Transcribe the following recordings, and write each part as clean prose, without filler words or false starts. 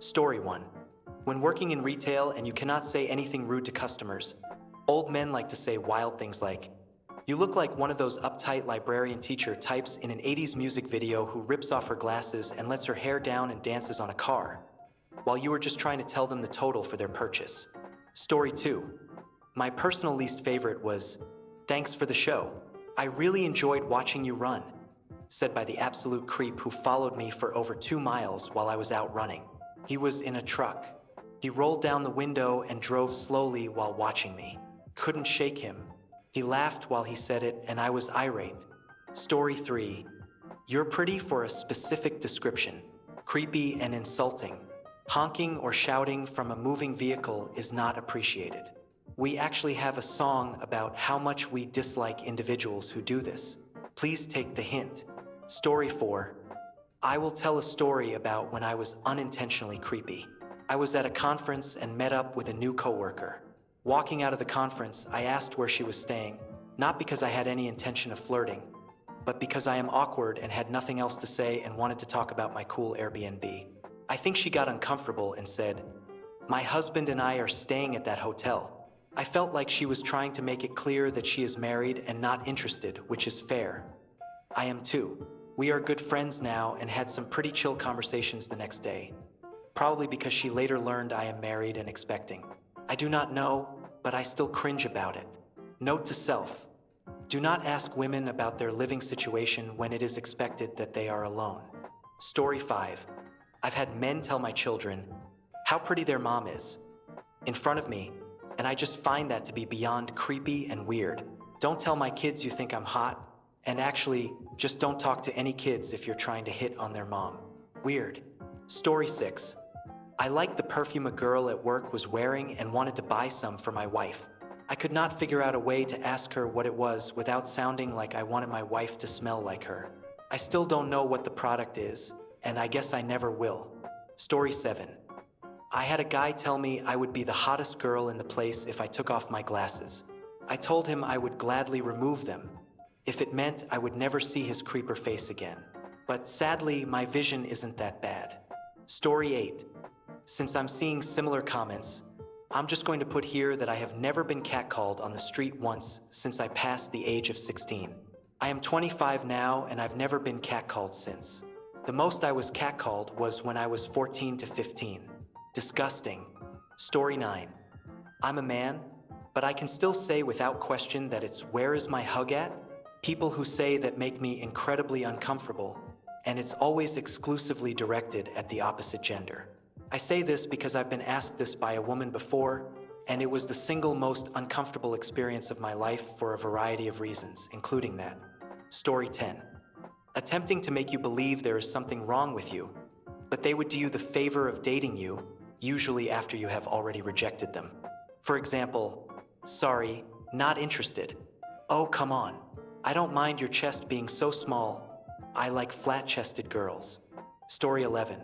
Story 1. When working in retail and you cannot say anything rude to customers, old men like to say wild things like, "You look like one of those uptight librarian teacher types in an 80s music video who rips off her glasses and lets her hair down and dances on a car," while you were just trying to tell them the total for their purchase. Story 2. My personal least favorite was, "Thanks for the show. I really enjoyed watching you run," said by the absolute creep who followed me for over 2 miles while I was out running. He was in a truck. He rolled down the window and drove slowly while watching me. Couldn't shake him. He laughed while he said it, and I was irate. Story 3. You're pretty for a specific description. Creepy and insulting. Honking or shouting from a moving vehicle is not appreciated. We actually have a song about how much we dislike individuals who do this. Please take the hint. Story 4. I will tell a story about when I was unintentionally creepy. I was at a conference and met up with a new coworker. Walking out of the conference, I asked where she was staying, not because I had any intention of flirting, but because I am awkward and had nothing else to say and wanted to talk about my cool Airbnb. I think she got uncomfortable and said, "My husband and I are staying at that hotel." I felt like she was trying to make it clear that she is married and not interested, which is fair. I am too. We are good friends now and had some pretty chill conversations the next day. Probably because she later learned I am married and expecting. I do not know, but I still cringe about it. Note to self: do not ask women about their living situation when it is expected that they are alone. Story 5. I've had men tell my children how pretty their mom is in front of me, and I just find that to be beyond creepy and weird. Don't tell my kids you think I'm hot, and actually, just don't talk to any kids if you're trying to hit on their mom. Weird. Story 6. I liked the perfume a girl at work was wearing and wanted to buy some for my wife. I could not figure out a way to ask her what it was without sounding like I wanted my wife to smell like her. I still don't know what the product is, and I guess I never will. Story 7. I had a guy tell me I would be the hottest girl in the place if I took off my glasses. I told him I would gladly remove them, if it meant I would never see his creeper face again. But sadly, my vision isn't that bad. Story 8. Since I'm seeing similar comments, I'm just going to put here that I have never been catcalled on the street once since I passed the age of 16. I am 25 now and I've never been catcalled since. The most I was catcalled was when I was 14 to 15. Disgusting. Story 9. I'm a man, but I can still say without question that it's "where is my hug at?" People who say that make me incredibly uncomfortable, and it's always exclusively directed at the opposite gender. I say this because I've been asked this by a woman before, and it was the single most uncomfortable experience of my life for a variety of reasons, including that. Story 10. Attempting to make you believe there is something wrong with you, but they would do you the favor of dating you, usually after you have already rejected them. For example, "Sorry, not interested." "Oh, come on. I don't mind your chest being so small. I like flat-chested girls." Story 11.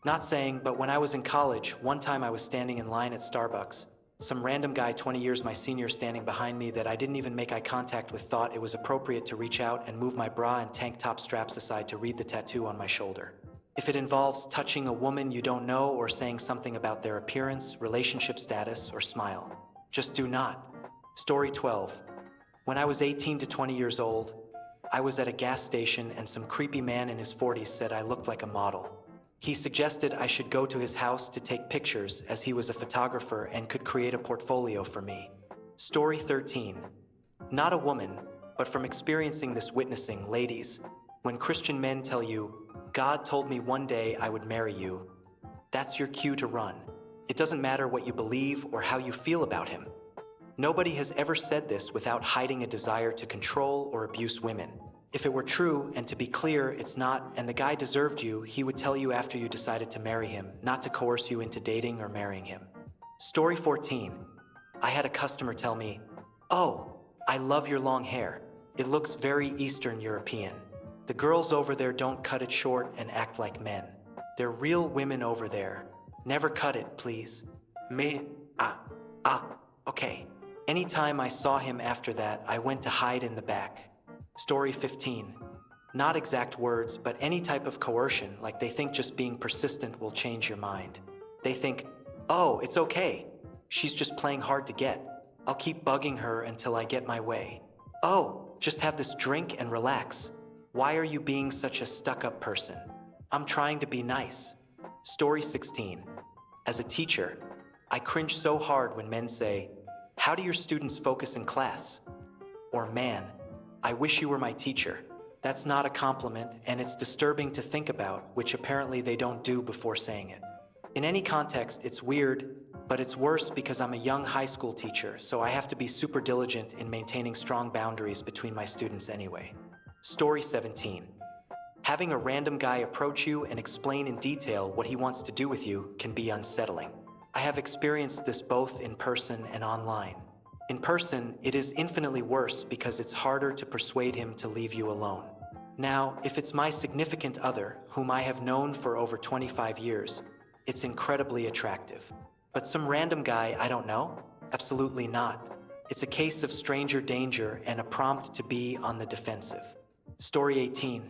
Not saying, but when I was in college, one time I was standing in line at Starbucks. Some random guy 20 years my senior standing behind me that I didn't even make eye contact with thought it was appropriate to reach out and move my bra and tank top straps aside to read the tattoo on my shoulder. If it involves touching a woman you don't know or saying something about their appearance, relationship status, or smile, just do not. Story 12. When I was 18 to 20 years old, I was at a gas station and some creepy man in his 40s said I looked like a model. He suggested I should go to his house to take pictures as he was a photographer and could create a portfolio for me. Story 13. Not a woman, but from experiencing this witnessing, ladies, when Christian men tell you, "God told me one day I would marry you," that's your cue to run. It doesn't matter what you believe or how you feel about him. Nobody has ever said this without hiding a desire to control or abuse women. If it were true, and to be clear, it's not, and the guy deserved you, he would tell you after you decided to marry him, not to coerce you into dating or marrying him. Story 14. I had a customer tell me, "Oh, I love your long hair. It looks very Eastern European. The girls over there don't cut it short and act like men. They're real women over there. Never cut it, please." Okay. Anytime I saw him after that, I went to hide in the back. Story 15. Not exact words, but any type of coercion, like they think just being persistent will change your mind. They think, oh, it's okay. She's just playing hard to get. I'll keep bugging her until I get my way. Oh, just have this drink and relax. Why are you being such a stuck-up person? I'm trying to be nice. Story 16. As a teacher, I cringe so hard when men say, how do your students focus in class? Or, man, I wish you were my teacher. That's not a compliment, and it's disturbing to think about, which apparently they don't do before saying it. In any context, it's weird, but it's worse because I'm a young high school teacher, so I have to be super diligent in maintaining strong boundaries between my students anyway. Story 17. Having a random guy approach you and explain in detail what he wants to do with you can be unsettling. I have experienced this both in person and online. In person, it is infinitely worse because it's harder to persuade him to leave you alone. Now, if it's my significant other, whom I have known for over 25 years, it's incredibly attractive. But some random guy I don't know? Absolutely not. It's a case of stranger danger and a prompt to be on the defensive. Story 18.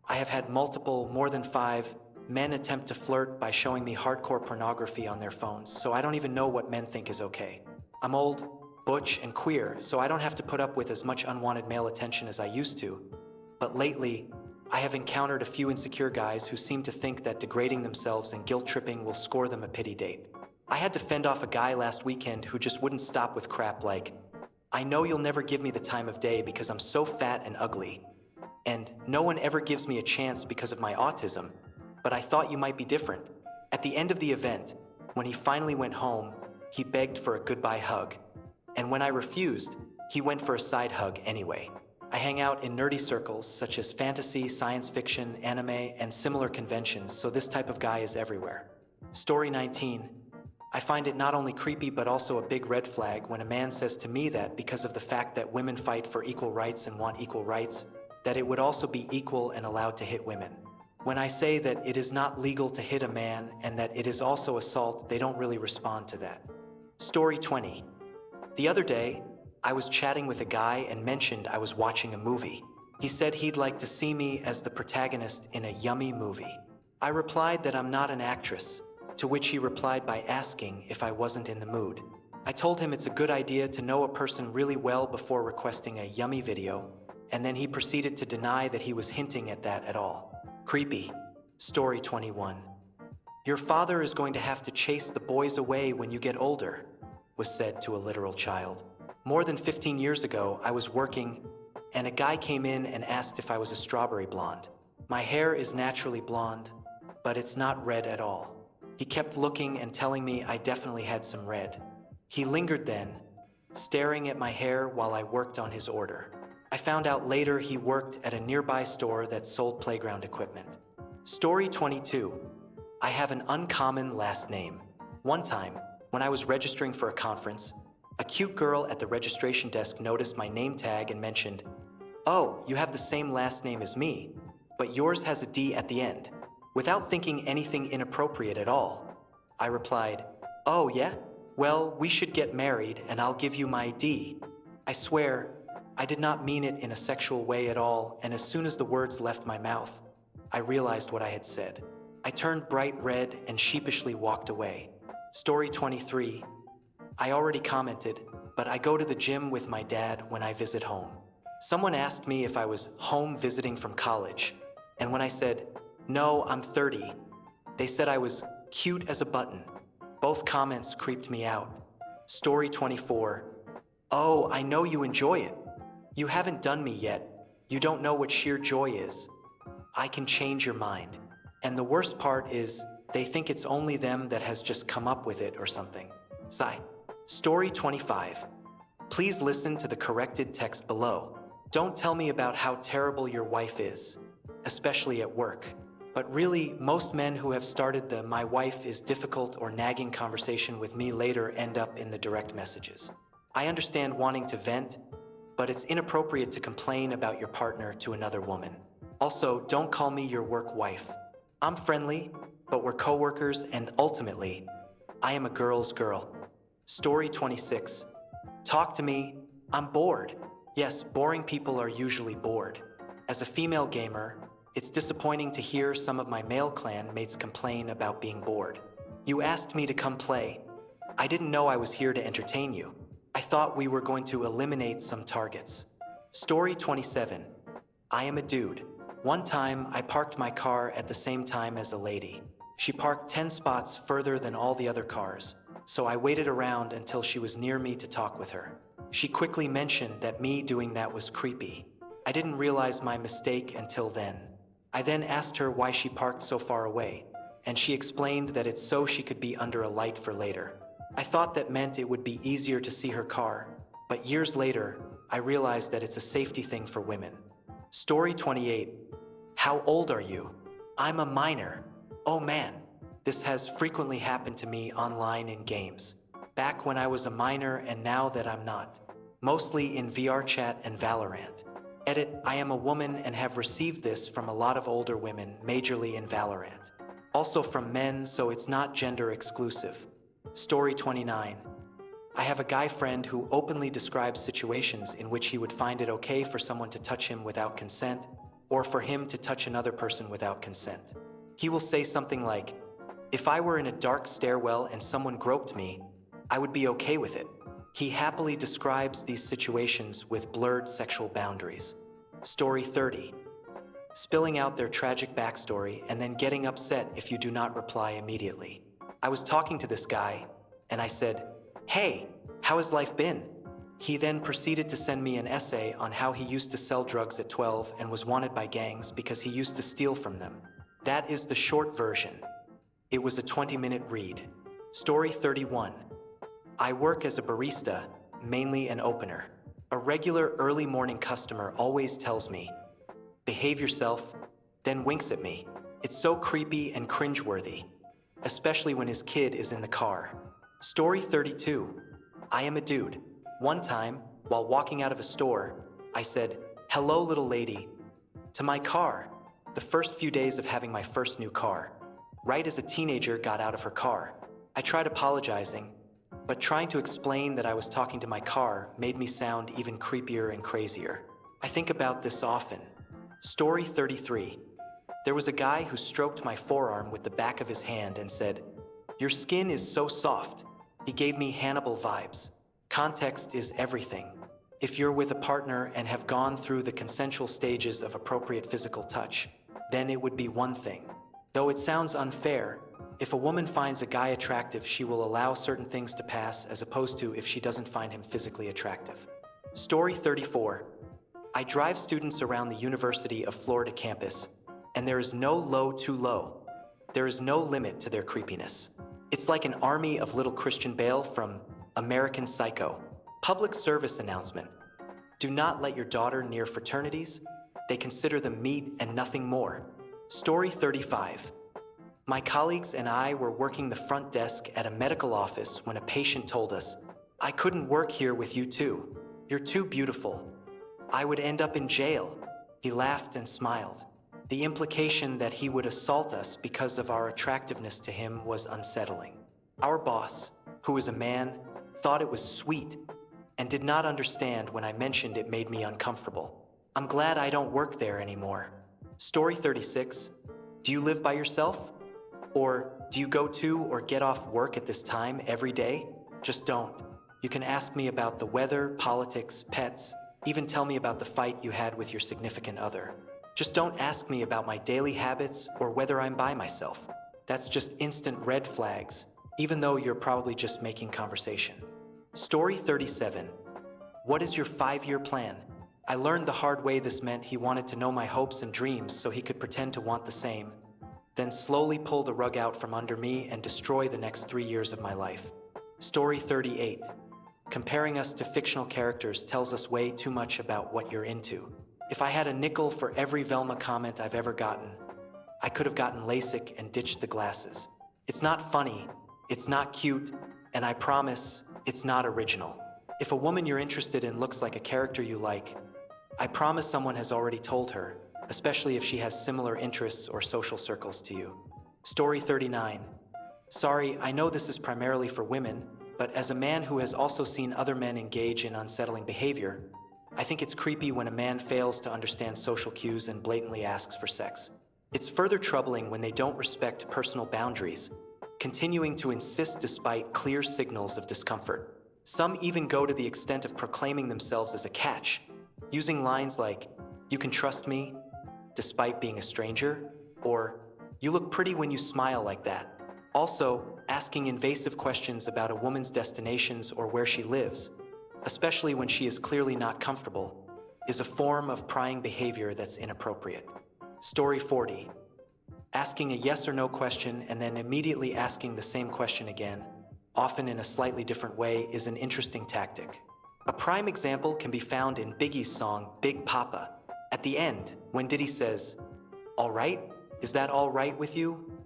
I have had multiple, more than 5, men attempt to flirt by showing me hardcore pornography on their phones, so I don't even know what men think is okay. I'm old, butch, and queer, so I don't have to put up with as much unwanted male attention as I used to. But lately, I have encountered a few insecure guys who seem to think that degrading themselves and guilt-tripping will score them a pity date. I had to fend off a guy last weekend who just wouldn't stop with crap like, I know you'll never give me the time of day because I'm so fat and ugly, and no one ever gives me a chance because of my autism, but I thought you might be different. At the end of the event, when he finally went home, he begged for a goodbye hug, and when I refused, he went for a side hug anyway. I hang out in nerdy circles such as fantasy, science fiction, anime, and similar conventions, so this type of guy is everywhere. Story 19. I find it not only creepy but also a big red flag when a man says to me that because of the fact that women fight for equal rights and want equal rights, that it would also be equal and allowed to hit women. When I say that it is not legal to hit a man and that it is also assault, they don't really respond to that. Story 20. The other day, I was chatting with a guy and mentioned I was watching a movie. He said he'd like to see me as the protagonist in a yummy movie. I replied that I'm not an actress, to which he replied by asking if I wasn't in the mood. I told him it's a good idea to know a person really well before requesting a yummy video, and then he proceeded to deny that he was hinting at that at all. Creepy. Story 21. Your father is going to have to chase the boys away when you get older, was said to a literal child. More than 15 years ago, I was working, and a guy came in and asked if I was a strawberry blonde. My hair is naturally blonde, but it's not red at all. He kept looking and telling me I definitely had some red. He lingered then, staring at my hair while I worked on his order. I found out later he worked at a nearby store that sold playground equipment. Story 22. I have an uncommon last name. One time, when I was registering for a conference, a cute girl at the registration desk noticed my name tag and mentioned, "Oh, you have the same last name as me, but yours has a D at the end." Without thinking anything inappropriate at all, I replied, "Oh yeah? Well, we should get married and I'll give you my D." I swear, I did not mean it in a sexual way at all, and as soon as the words left my mouth, I realized what I had said. I turned bright red and sheepishly walked away. Story 23. I already commented, but I go to the gym with my dad when I visit home. Someone asked me if I was home visiting from college, and when I said, "No, I'm 30, they said I was cute as a button. Both comments creeped me out. Story 24. Oh, I know you enjoy it. You haven't done me yet. You don't know what sheer joy is. I can change your mind. And the worst part is, they think it's only them that has just come up with it or something. Sigh. Story 25. Please listen to the corrected text below. Don't tell me about how terrible your wife is, especially at work. But really, most men who have started the "my wife is difficult" or nagging conversation with me later end up in the direct messages. I understand wanting to vent, but it's inappropriate to complain about your partner to another woman. Also, don't call me your work wife. I'm friendly, but we're coworkers, and ultimately, I am a girl's girl. Story 26. Talk to me. I'm bored. Yes, boring people are usually bored. As a female gamer, it's disappointing to hear some of my male clan mates complain about being bored. You asked me to come play. I didn't know I was here to entertain you. I thought we were going to eliminate some targets. Story 27. I am a dude. One time, I parked my car at the same time as a lady. She parked 10 spots further than all the other cars, so I waited around until she was near me to talk with her. She quickly mentioned that me doing that was creepy. I didn't realize my mistake until then. I then asked her why she parked so far away, and she explained that it's so she could be under a light for later. I thought that meant it would be easier to see her car, but years later, I realized that it's a safety thing for women. Story 28. How old are you? I'm a minor. Oh man, this has frequently happened to me online in games. Back when I was a minor and now that I'm not. Mostly in VR chat and Valorant. Edit, I am a woman and have received this from a lot of older women, majorly in Valorant. Also from men, so it's not gender exclusive. Story 29. I have a guy friend who openly describes situations in which he would find it okay for someone to touch him without consent, or for him to touch another person without consent. He will say something like, if I were in a dark stairwell and someone groped me, I would be okay with it. He happily describes these situations with blurred sexual boundaries. Story 30. Spilling out their tragic backstory and then getting upset if you do not reply immediately. I was talking to this guy, and I said, hey, how has life been? He then proceeded to send me an essay on how he used to sell drugs at 12 and was wanted by gangs because he used to steal from them. That is the short version. It was a 20-minute read. Story 31. I work as a barista, mainly an opener. A regular early morning customer always tells me, behave yourself, then winks at me. It's so creepy and cringeworthy, especially when his kid is in the car. Story 32. I am a dude. One time, while walking out of a store, I said, hello little lady, to my car, the first few days of having my first new car. Right as a teenager got out of her car. I tried apologizing, but trying to explain that I was talking to my car made me sound even creepier and crazier. I think about this often. Story 33. There was a guy who stroked my forearm with the back of his hand and said, your skin is so soft. He gave me Hannibal vibes. Context is everything. If you're with a partner and have gone through the consensual stages of appropriate physical touch, then it would be one thing. Though it sounds unfair, if a woman finds a guy attractive, she will allow certain things to pass as opposed to if she doesn't find him physically attractive. Story 34. I drive students around the University of Florida campus, and there is no low too low. There is no limit to their creepiness. It's like an army of little Christian Bale from American Psycho. Public service announcement. Do not let your daughter near fraternities. They consider them meat and nothing more. Story 35. My colleagues and I were working the front desk at a medical office when a patient told us, I couldn't work here with you too. You're too beautiful. I would end up in jail. He laughed and smiled. The implication that he would assault us because of our attractiveness to him was unsettling. Our boss, who is a man, thought it was sweet and did not understand when I mentioned it made me uncomfortable. I'm glad I don't work there anymore. Story 36. Do you live by yourself? Or do you go to or get off work at this time every day? Just don't. You can ask me about the weather, politics, pets, even tell me about the fight you had with your significant other. Just don't ask me about my daily habits or whether I'm by myself. That's just instant red flags, even though you're probably just making conversation. Story 37. What is your 5-year plan? I learned the hard way this meant he wanted to know my hopes and dreams so he could pretend to want the same, then slowly pull the rug out from under me and destroy the next 3 years of my life. Story 38. Comparing us to fictional characters tells us way too much about what you're into. If I had a nickel for every Velma comment I've ever gotten, I could have gotten LASIK and ditched the glasses. It's not funny, it's not cute, and I promise it's not original. If a woman you're interested in looks like a character you like, I promise someone has already told her, especially if she has similar interests or social circles to you. Story 39. Sorry, I know this is primarily for women, but as a man who has also seen other men engage in unsettling behavior, I think it's creepy when a man fails to understand social cues and blatantly asks for sex. It's further troubling when they don't respect personal boundaries, continuing to insist despite clear signals of discomfort. Some even go to the extent of proclaiming themselves as a catch, using lines like, "You can trust me," despite being a stranger, or "You look pretty when you smile like that." Also, asking invasive questions about a woman's destinations or where she lives, especially when she is clearly not comfortable, is a form of prying behavior that's inappropriate. Story 40. Asking a yes or no question and then immediately asking the same question again, often in a slightly different way, is an interesting tactic. A prime example can be found in Biggie's song Big Papa. At the end, when Diddy says, "All right? Is that all right with you?"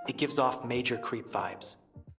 It gives off major creep vibes.